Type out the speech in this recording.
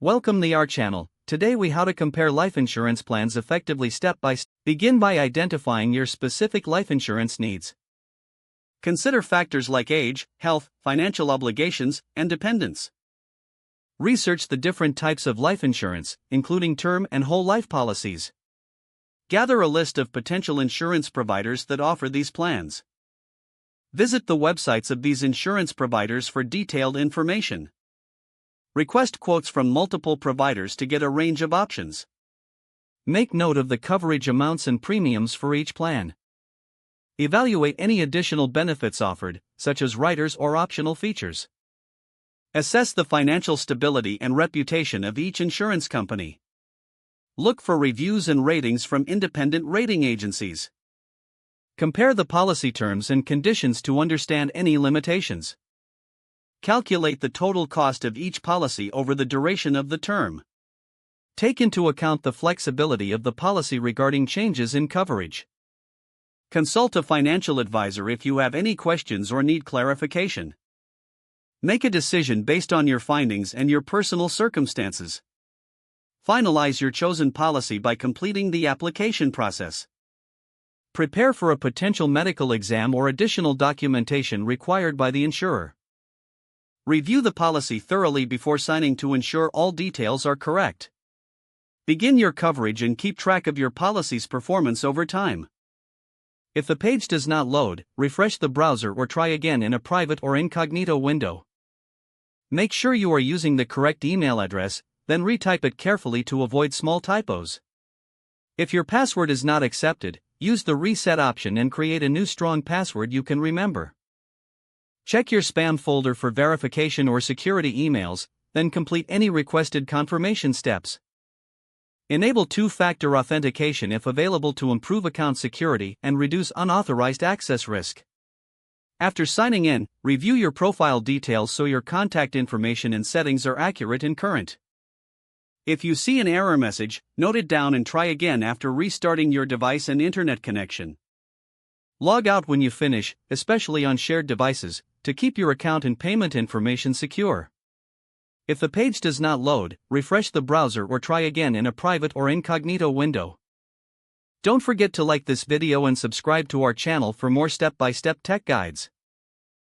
Welcome to our channel. Today we how to compare life insurance plans effectively step by step. Begin by identifying your specific life insurance needs. Consider factors like age, health, financial obligations, and dependents. Research the different types of life insurance, including term and whole life policies. Gather a list of potential insurance providers that offer these plans. Visit the websites of these insurance providers for detailed information. Request quotes from multiple providers to get a range of options. Make note of the coverage amounts and premiums for each plan. Evaluate any additional benefits offered, such as riders or optional features. Assess the financial stability and reputation of each insurance company. Look for reviews and ratings from independent rating agencies. Compare the policy terms and conditions to understand any limitations. Calculate the total cost of each policy over the duration of the term. Take into account the flexibility of the policy regarding changes in coverage. Consult a financial advisor if you have any questions or need clarification. Make a decision based on your findings and your personal circumstances. Finalize your chosen policy by completing the application process. Prepare for a potential medical exam or additional documentation required by the insurer. Review the policy thoroughly before signing to ensure all details are correct. Begin your coverage and keep track of your policy's performance over time. If the page does not load, refresh the browser or try again in a private or incognito window. Make sure you are using the correct email address, then retype it carefully to avoid small typos. If your password is not accepted, use the reset option and create a new strong password you can remember. Check your spam folder for verification or security emails, then complete any requested confirmation steps. Enable two-factor authentication if available to improve account security and reduce unauthorized access risk. After signing in, review your profile details so your contact information and settings are accurate and current. If you see an error message, note it down and try again after restarting your device and internet connection. Log out when you finish, especially on shared devices, to keep your account and payment information secure. If the page does not load, refresh the browser or try again in a private or incognito window. Don't forget to like this video and subscribe to our channel for more step-by-step tech guides.